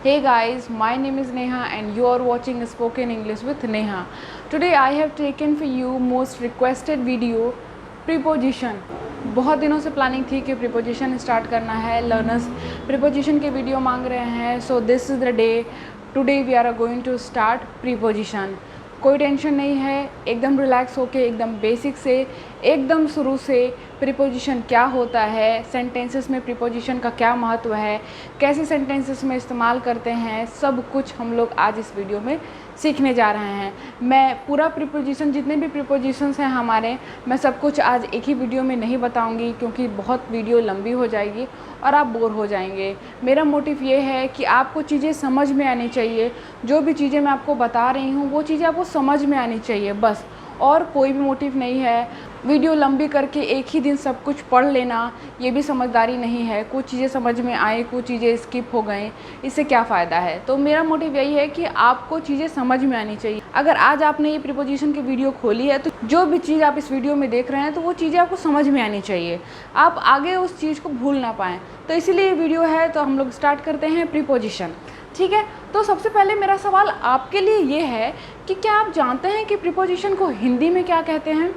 Hey guys, my name is Neha and you are watching Spoken English with Neha. Today I have taken for you most requested video preposition. बहुत दिनों से planning थी कि preposition start करना है, learners preposition के video मांग रहे हैं. So this is the day. Today we are going to start preposition. कोई टेंशन नहीं है, एकदम रिलैक्स होके, एकदम बेसिक से, एकदम शुरू से प्रीपोजिशन क्या होता है, सेंटेंसेस में प्रीपोजिशन का क्या महत्व है, कैसे सेंटेंसेस में इस्तेमाल करते हैं, सब कुछ हम लोग आज इस वीडियो में सीखने जा रहे हैं. मैं पूरा प्रीपोजिशन, जितने भी प्रीपोजिशंस हैं हमारे, मैं सब कुछ आज एक ही वीडियो में नहीं बताऊंगी क्योंकि बहुत वीडियो लंबी हो जाएगी और आप बोर हो जाएंगे. मेरा मोटिव ये है कि आपको चीज़ें समझ में आनी चाहिए. जो भी चीज़ें मैं आपको बता रही हूँ वो चीज़ें आपको समझ में आनी चाहिए बस, और कोई भी मोटिव नहीं है. वीडियो लंबी करके एक ही दिन सब कुछ पढ़ लेना ये भी समझदारी नहीं है. कुछ चीज़ें समझ में आए, कुछ चीज़ें स्किप हो गए, इससे क्या फ़ायदा है. तो मेरा मोटिव यही है कि आपको चीज़ें समझ में आनी चाहिए. अगर आज आपने ये प्रीपोजिशन की वीडियो खोली है तो जो भी चीज़ आप इस वीडियो में देख रहे हैं तो वो चीज़ें आपको समझ में आनी चाहिए, आप आगे उस चीज़ को भूल ना पाएँ. तो इसीलिए ये वीडियो है. तो हम लोग स्टार्ट करते हैं प्रीपोजिशन. ठीक है, तो सबसे पहले मेरा सवाल आपके लिए ये है कि क्या आप जानते हैं कि प्रीपोजिशन को हिंदी में क्या कहते हैं.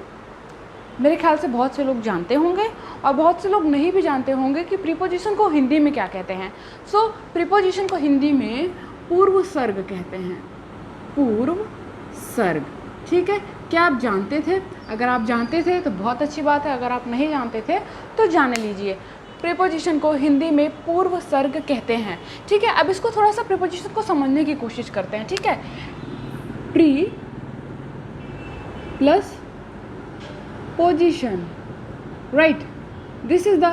मेरे ख्याल से बहुत से लोग जानते होंगे और बहुत से लोग नहीं भी जानते होंगे कि प्रीपोजिशन को हिंदी में क्या कहते हैं. सो प्रीपोजिशन को हिंदी में पूर्व सर्ग कहते हैं. पूर्व सर्ग. ठीक है, क्या आप जानते थे? अगर आप जानते थे तो बहुत अच्छी बात है, अगर आप नहीं जानते थे तो जान लीजिए. प्रीपोजिशन को हिंदी में पूर्व सर्ग कहते हैं. ठीक है, अब इसको थोड़ा सा प्रीपोजिशन को समझने की कोशिश करते हैं. ठीक है, pre plus position, right, this is the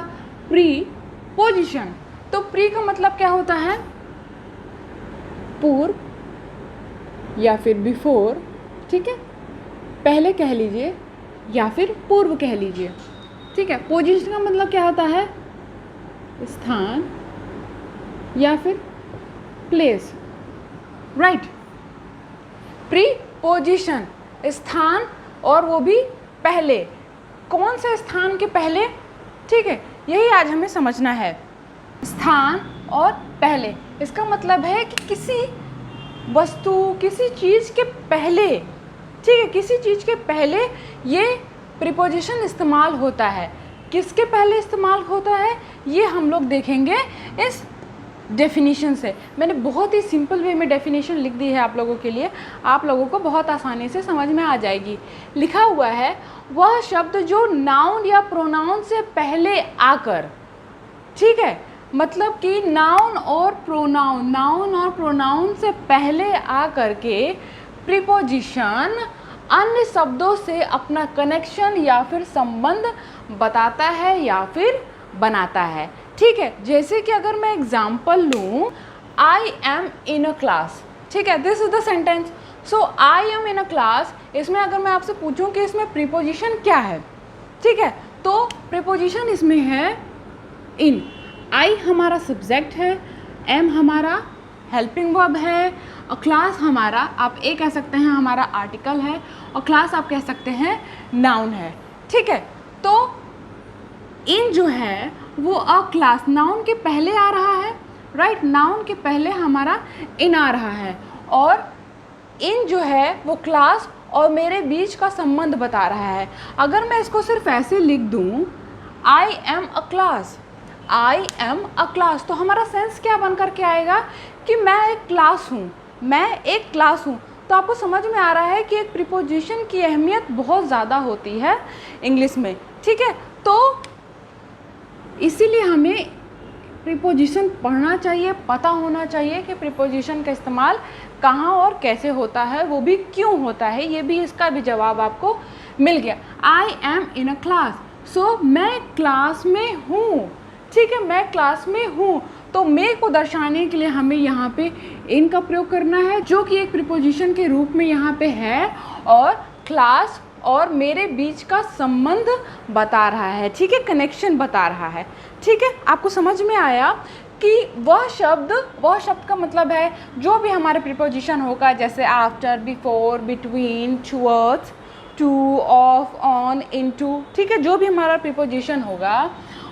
preposition. तो प्री का मतलब क्या होता है? पूर्व या फिर बिफोर. ठीक है, पहले कह लीजिए या फिर पूर्व कह लीजिए. ठीक है, पोजिशन का मतलब क्या होता है? स्थान या फिर प्लेस, राइट. प्रीपोजिशन, स्थान, और वो भी पहले. कौन से स्थान के पहले? ठीक है, यही आज हमें समझना है. स्थान और पहले, इसका मतलब है कि किसी वस्तु, किसी चीज़ के पहले. ठीक है, किसी चीज़ के पहले ये प्रीपोजिशन इस्तेमाल होता है. किसके पहले इस्तेमाल होता है ये हम लोग देखेंगे इस डेफिनेशन से. मैंने बहुत ही सिंपल वे में डेफिनेशन लिख दी है आप लोगों के लिए, आप लोगों को बहुत आसानी से समझ में आ जाएगी. लिखा हुआ है, वह शब्द जो नाउन या प्रोनाउन से पहले आकर. ठीक है, मतलब कि नाउन और प्रोनाउन से पहले आकर के प्रीपोजिशन अन्य शब्दों से अपना कनेक्शन या फिर संबंध बताता है या फिर बनाता है. ठीक है, जैसे कि अगर मैं एग्जाम्पल लूँ, I am in a class. ठीक है, this is the sentence. So I am in a class, इसमें अगर मैं आपसे पूछूं कि इसमें प्रीपोजिशन क्या है, ठीक है, तो प्रीपोजिशन इसमें है इन. आई हमारा सब्जेक्ट है, एम हमारा हेल्पिंग वर्ब है, और क्लास हमारा, आप ए कह सकते हैं, हमारा आर्टिकल है, और क्लास आप कह सकते हैं नाउन है. ठीक है, तो इन जो है वो अ क्लास, नाउन के पहले आ रहा है, राइट. नाउन के पहले हमारा इन आ रहा है, और इन जो है वो क्लास और मेरे बीच का संबंध बता रहा है. अगर मैं इसको सिर्फ ऐसे लिख दूँ, I am a class, I am a class, तो हमारा सेंस क्या बन कर के आएगा कि मैं एक क्लास हूँ, मैं एक क्लास हूँ. तो आपको समझ में आ रहा है कि एक प्रीपोजिशन की अहमियत बहुत ज़्यादा होती है इंग्लिश में. ठीक है, तो इसीलिए हमें प्रीपोजिशन पढ़ना चाहिए, पता होना चाहिए कि प्रीपोजिशन का इस्तेमाल कहाँ और कैसे होता है, वो भी क्यों होता है. ये भी, इसका भी जवाब आपको मिल गया. I am in a class, सो मैं क्लास में हूँ. ठीक है, मैं क्लास में हूँ. तो मैं को दर्शाने के लिए हमें यहाँ पे इन का प्रयोग करना है, जो कि एक प्रीपोजिशन के रूप में यहाँ पे है, और क्लास और मेरे बीच का संबंध बता रहा है. ठीक है, कनेक्शन बता रहा है. ठीक है, आपको समझ में आया कि वह शब्द का मतलब है जो भी हमारे प्रीपोजिशन होगा, जैसे after, before, between, towards, to, of, on, into. ठीक है, जो भी हमारा प्रीपोजिशन होगा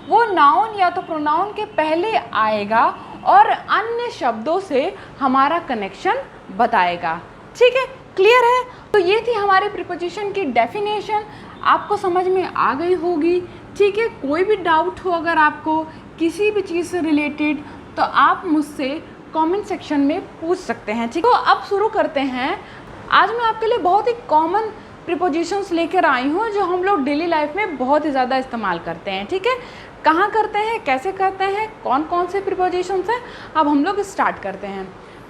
वो नाउन या तो प्रोनाउन के पहले आएगा और अन्य शब्दों से हमारा कनेक्शन बताएगा। ठीक है, क्लियर है? तो ये थी हमारे प्रीपोजिशन की डेफिनेशन, आपको समझ में आ गई होगी। ठीक है, कोई भी डाउट हो अगर आपको किसी भी चीज़ से रिलेटेड तो आप मुझसे कमेंट सेक्शन में पूछ सकते हैं। ठीक, तो अब शुरू करते हैं। आज मैं आपके लिए बहुत ही कॉमन प्रीपोजिशंस लेकर आई हूँ जो हम लोग डेली लाइफ में बहुत ही ज़्यादा इस्तेमाल करते हैं। ठीक है, कहाँ करते हैं, कैसे करते हैं, कौन कौन से प्रीपोजिशंस हैं, अब हम लोग स्टार्ट करते हैं।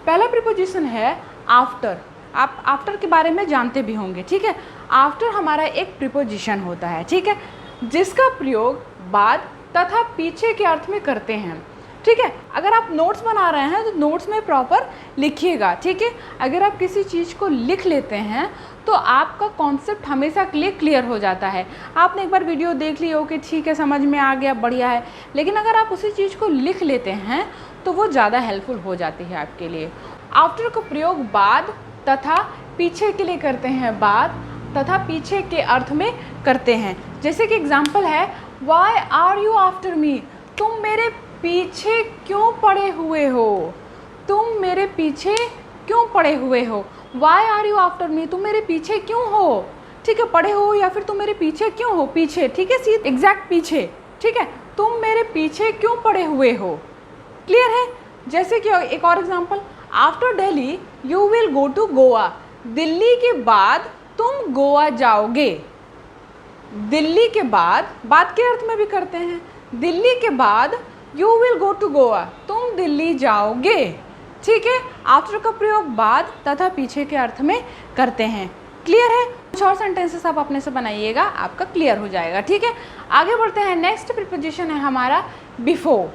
पहला प्रीपोजिशन है आफ्टर। आप आफ्टर के बारे में जानते भी होंगे। ठीक है, आफ्टर हमारा एक प्रीपोजिशन होता है। ठीक है, जिसका प्रयोग बाद तथा पीछे के अर्थ में करते हैं। ठीक है, अगर आप नोट्स बना रहे हैं तो नोट्स में प्रॉपर लिखिएगा। ठीक है, अगर आप किसी चीज़ को लिख लेते हैं तो आपका कॉन्सेप्ट हमेशा के लिए क्लियर हो जाता है। आपने एक बार वीडियो देख ली हो कि ठीक है समझ में आ गया, बढ़िया है, लेकिन अगर आप उसी चीज़ को लिख लेते हैं तो वो ज़्यादा हेल्पफुल हो जाती है आपके लिए। आफ्टर का प्रयोग बाद तथा पीछे के लिए करते हैं, बाद तथा पीछे के अर्थ में करते हैं। जैसे कि एग्जाम्पल है, why are you after me, तुम मेरे पीछे क्यों पड़े हुए हो, तुम मेरे पीछे क्यों पड़े हुए हो। Why are you after me, तुम मेरे पीछे क्यों हो। ठीक है, पड़े हो या फिर तुम मेरे पीछे क्यों हो, पीछे। ठीक है, सीधे एग्जैक्ट पीछे। ठीक है, तुम मेरे पीछे क्यों पड़े हुए हो। क्लियर है? जैसे कि एक और example, after Delhi you will go to Goa, Delhi के बाद तुम गोवा जाओगे। दिल्ली के बाद के अर्थ में भी करते हैं, दिल्ली के बाद you will go to Goa, तुम दिल्ली जाओगे। ठीक है, आफ्टर का प्रयोग बाद तथा पीछे के अर्थ में करते हैं। क्लियर है? कुछ और सेंटेंसेस आप अपने से बनाइएगा, आपका क्लियर हो जाएगा। ठीक है, आगे बढ़ते हैं। नेक्स्ट प्रीपोजिशन है हमारा बिफोर।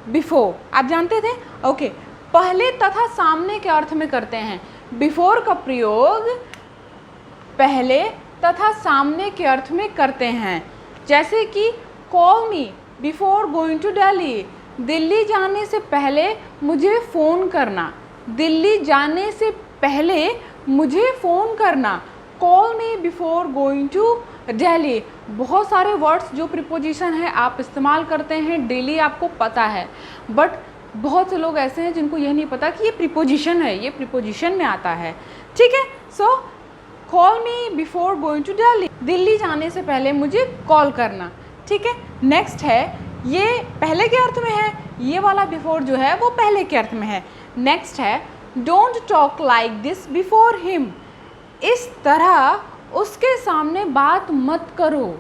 बिफोर आप जानते थे? ओके, पहले तथा सामने के अर्थ में करते हैं। बिफोर का प्रयोग पहले तथा सामने के अर्थ में करते हैं। जैसे कि call me before going to Delhi, Delhi जाने से पहले मुझे फ़ोन करना, दिल्ली जाने से पहले मुझे फ़ोन करना। Call me before going to Delhi. बहुत सारे वर्ड्स जो प्रीपोजिशन है आप इस्तेमाल करते हैं डेली, आपको पता है, बट बहुत से लोग ऐसे हैं जिनको यह नहीं पता कि ये प्रीपोजिशन है, ये प्रीपोजिशन में आता है। ठीक है, so call me before going to Delhi, Delhi जाने से पहले मुझे कॉल करना। ठीक है, नेक्स्ट है, ये पहले के अर्थ में है, ये वाला बिफोर जो है वो पहले के अर्थ में है। नेक्स्ट है, don't talk like this before him, इस तरह उसके सामने बात मत करो,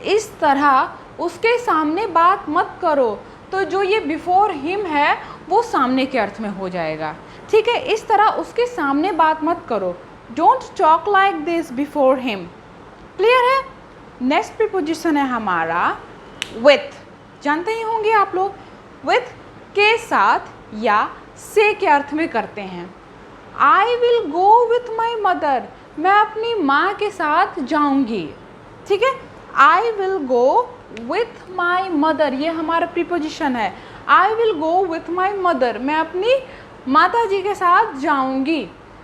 इस तरह उसके सामने बात मत करो। तो जो ये बिफोर हिम है वो सामने के अर्थ में हो जाएगा। ठीक है, इस तरह उसके सामने बात मत करो, don't talk like this before him. Clear है? नेक्स्ट प्रीपोजिशन है हमारा विथ। जानते ही होंगे आप लोग, विथ के साथ या से के अर्थ में करते हैं। I will go with my mother, मैं अपनी माँ के साथ जाऊंगी। ठीक है, I will go with my mother, ये हमारा प्रीपोजिशन है। I will go with my mother, मैं अपनी माता जी के साथ जाऊंगी।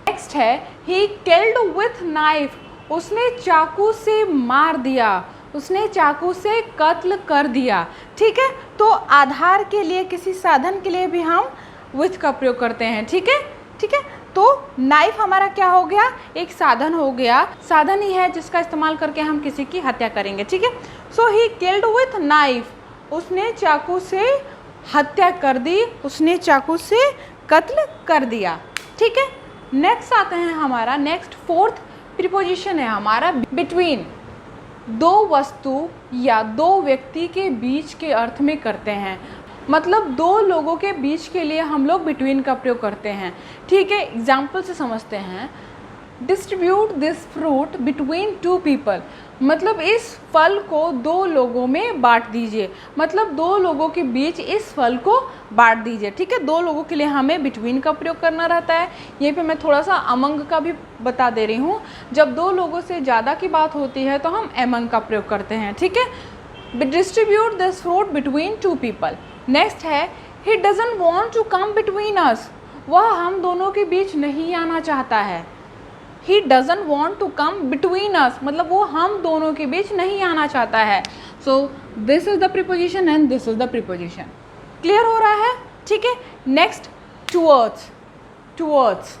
नेक्स्ट है, ही किल्ड विथ नाइफ, उसने चाकू से मार दिया, उसने चाकू से कत्ल कर दिया। ठीक है, तो आधार के लिए, किसी साधन के लिए भी हम विथ का प्रयोग करते हैं। ठीक है, ठीक है, तो नाइफ हमारा क्या हो गया, एक साधन हो गया, साधन ही है जिसका इस्तेमाल करके हम किसी की हत्या करेंगे। ठीक है, सो ही किल्ड विथ नाइफ, उसने चाकू से हत्या कर दी, उसने चाकू से कत्ल कर दिया। ठीक है, नेक्स्ट आते हैं हमारा, नेक्स्ट फोर्थ प्रीपोजिशन है हमारा बिटवीन। दो वस्तु या दो व्यक्ति के बीच के अर्थ में करते हैं, मतलब दो लोगों के बीच के लिए हम लोग बिटवीन का प्रयोग करते हैं। ठीक है, एग्जाम्पल से समझते हैं। Distribute this fruit between two people, मतलब इस फल को दो लोगों में बांट दीजिए, मतलब दो लोगों के बीच इस फल को बांट दीजिए। ठीक है, दो लोगों के लिए हमें बिटवीन का प्रयोग करना रहता है। यहीं पे मैं थोड़ा सा अमंग का भी बता दे रही हूँ, जब दो लोगों से ज़्यादा की बात होती है तो हम अमंग का प्रयोग करते हैं। ठीक है, distribute this fruit between two people. Next है, he doesn't want to come between us, वह हम दोनों के बीच नहीं आना चाहता है। He doesn't want to come between us, मतलब वो हम दोनों के बीच नहीं आना चाहता है। So this is the preposition and this is the preposition. Clear हो रहा है? ठीक है। नेक्स्ट टुवर्ड्स, टुवर्ड्स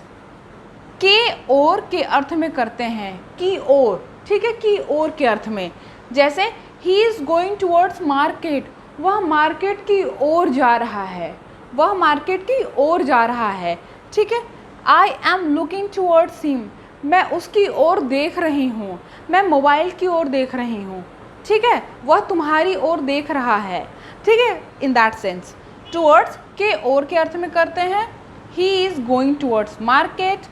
के ओर के अर्थ में करते हैं, की ओर, ठीक है, की ओर के अर्थ में। जैसे he is going towards market, वह मार्केट की ओर जा रहा है, वह मार्केट की ओर जा रहा है, ठीक है। I am looking towards him, मैं उसकी ओर देख रही हूँ, मैं मोबाइल की ओर देख रही हूँ, ठीक है, वह तुम्हारी ओर देख रहा है, ठीक है। इन दैट सेंस टुवर्ड्स के ओर के अर्थ में करते हैं। He is going towards market,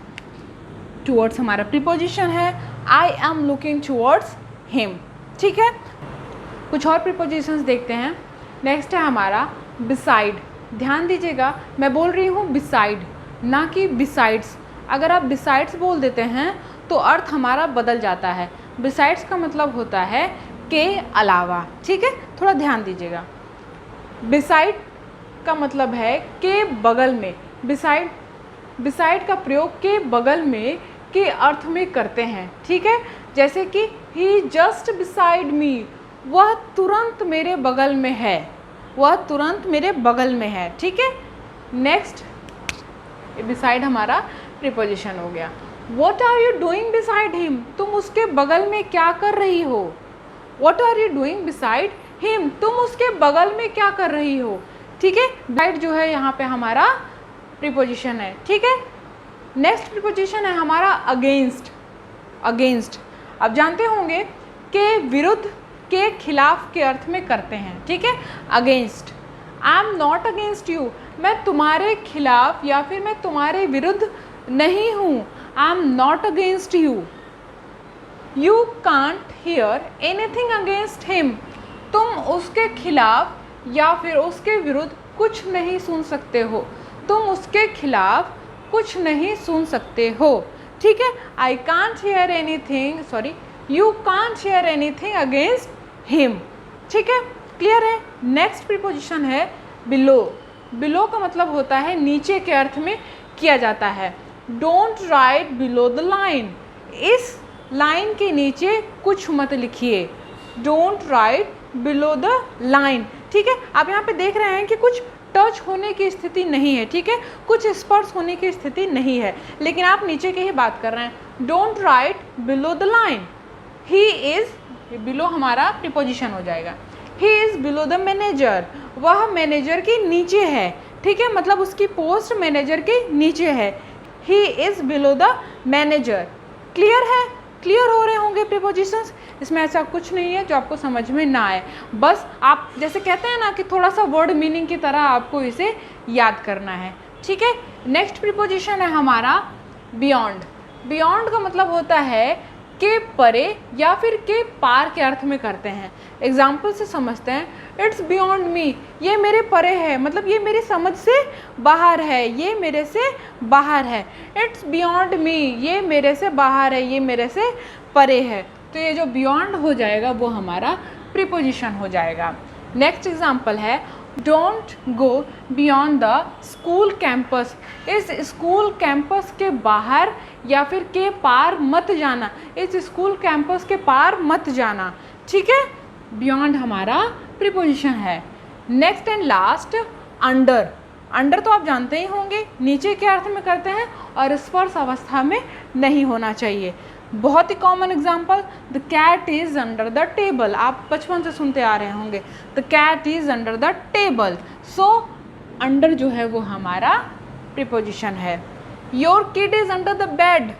towards हमारा प्रीपोजिशन है। I am looking towards him, ठीक है। कुछ और प्रीपोजिशंस देखते हैं। नेक्स्ट है हमारा बिसाइड। ध्यान दीजिएगा, मैं बोल रही हूँ बिसाइड, ना कि बिसाइड्स। अगर आप बिसाइड्स बोल देते हैं तो अर्थ हमारा बदल जाता है। बिसाइड्स का मतलब होता है के अलावा, ठीक है, थोड़ा ध्यान दीजिएगा। बिसाइड का मतलब है के बगल में। बिसाइड, बिसाइड का प्रयोग के बगल में के अर्थ में करते हैं, ठीक है। जैसे कि ही जस्ट बिसाइड मी, वह तुरंत मेरे बगल में है, वह तुरंत मेरे बगल में है, ठीक है। नेक्स्ट बिसाइड हमारा प्रीपोजिशन हो गया। What are you doing beside him, तुम उसके बगल में क्या कर रही हो। What are you doing beside him, तुम उसके बगल में क्या कर रही हो, ठीक है। बिसाइड जो है यहाँ पे हमारा प्रीपोजिशन है, ठीक है। नेक्स्ट प्रीपोजिशन है हमारा अगेंस्ट। अगेंस्ट अब जानते होंगे के विरुद्ध, के खिलाफ के अर्थ में करते हैं, ठीक है। Against, I am not against you, मैं तुम्हारे खिलाफ या फिर मैं तुम्हारे विरुद्ध नहीं हूँ। I am not against you. You can't hear anything against him, तुम उसके खिलाफ या फिर उसके विरुद्ध कुछ नहीं सुन सकते हो, तुम उसके खिलाफ कुछ नहीं सुन सकते हो, ठीक है। I can't hear anything, sorry, you can't hear anything against him, ठीक है, क्लियर है। नेक्स्ट प्रीपोजिशन है बिलो। बिलो का मतलब होता है नीचे के अर्थ में किया जाता है। Don't write below the line, इस लाइन के नीचे कुछ मत लिखिए। Don't write below the line, ठीक है। आप यहाँ पे देख रहे हैं कि कुछ टच होने की स्थिति नहीं है, ठीक है, कुछ स्पर्श होने की स्थिति नहीं है, लेकिन आप नीचे की ही बात कर रहे हैं। Don't write below the line. He is, below हमारा प्रीपोजिशन हो जाएगा। He is below the manager, वह मैनेजर के नीचे है, ठीक है, मतलब उसकी पोस्ट मैनेजर के नीचे है। He is below the manager. Clear है, क्लियर हो रहे होंगे प्रीपोजिशंस। इसमें ऐसा कुछ नहीं है जो आपको समझ में ना आए, बस आप जैसे कहते हैं ना कि थोड़ा सा वर्ड मीनिंग की तरह आपको इसे याद करना है, ठीक है। नेक्स्ट प्रीपोजिशन है हमारा बियॉन्ड। बियॉन्ड का मतलब होता है के परे या फिर के पार के अर्थ में करते हैं। एग्जाम्पल से समझते हैं। इट्स बियॉन्ड मी, ये मेरे परे है, मतलब ये मेरी समझ से बाहर है, ये मेरे से बाहर है। इट्स बियॉन्ड मी, ये मेरे से बाहर है, ये मेरे से परे है। तो ये जो बियॉन्ड हो जाएगा वो हमारा प्रीपोजिशन हो जाएगा। नेक्स्ट एग्जाम्पल है don't go beyond the school campus, इस स्कूल कैंपस के बाहर या फिर के पार मत जाना, इस स्कूल कैंपस के पार मत जाना, ठीक है। बियॉन्ड हमारा प्रीपोजिशन है। Next and last under. Under तो आप जानते ही होंगे, नीचे के अर्थ में करते हैं और स्पर्श अवस्था में नहीं होना चाहिए। बहुत ही common example, the cat is under the table, आप बचपन से सुनते आ रहे होंगे, the cat is under the table. So under जो है वो हमारा प्रीपोजिशन है। Your kid is under the bed,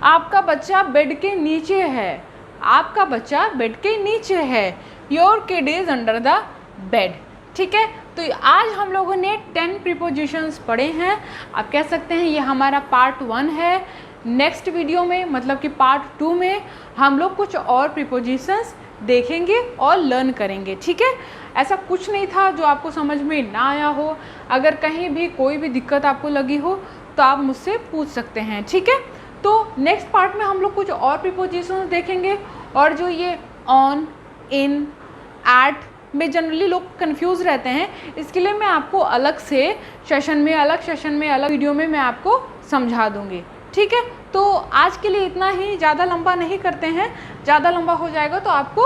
आपका बच्चा बेड के नीचे है, आपका बच्चा बेड के नीचे है। Your kid is under the bed, ठीक है। तो आज हम लोगों ने 10 प्रीपोजिशंस पढ़े हैं। आप कह सकते हैं ये हमारा पार्ट 1 है। नेक्स्ट वीडियो में मतलब कि पार्ट 2 में हम लोग कुछ और प्रीपोजिशंस देखेंगे और लर्न करेंगे, ठीक है। ऐसा कुछ नहीं था जो आपको समझ में ना आया हो। अगर कहीं भी कोई भी दिक्कत आपको लगी हो तो आप मुझसे पूछ सकते हैं, ठीक है। तो नेक्स्ट पार्ट में हम लोग कुछ और प्रीपोजिशंस देखेंगे। और जो ये ऑन, इन, एट में जनरली लोग कंफ्यूज रहते हैं, इसके लिए मैं आपको अलग से सेशन में, अलग वीडियो में मैं आपको समझा दूँगी, ठीक है। तो आज के लिए इतना ही, ज़्यादा लंबा नहीं करते हैं, ज़्यादा लंबा हो जाएगा तो आपको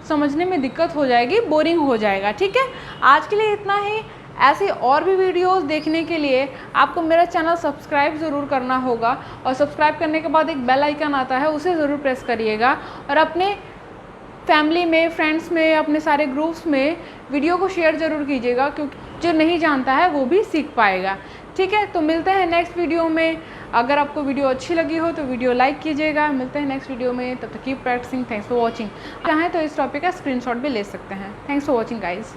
समझने में दिक्कत हो जाएगी, बोरिंग हो जाएगा, ठीक है। आज के लिए इतना ही। ऐसी और भी वीडियोस देखने के लिए आपको मेरा चैनल सब्सक्राइब ज़रूर करना होगा, और सब्सक्राइब करने के बाद एक बेल आइकन आता है, उसे ज़रूर प्रेस करिएगा, और अपने फैमिली में, फ्रेंड्स में, अपने सारे ग्रुप्स में वीडियो को शेयर ज़रूर कीजिएगा, क्योंकि जो नहीं जानता है वो भी सीख पाएगा। ठीक है, तो मिलते हैं नेक्स्ट वीडियो में। अगर आपको वीडियो अच्छी लगी हो तो वीडियो लाइक कीजिएगा। मिलते हैं नेक्स्ट वीडियो में, तब तक keep practicing. Thanks for watching. चाहें तो इस टॉपिक का स्क्रीनशॉट भी ले सकते हैं। Thanks for watching guys.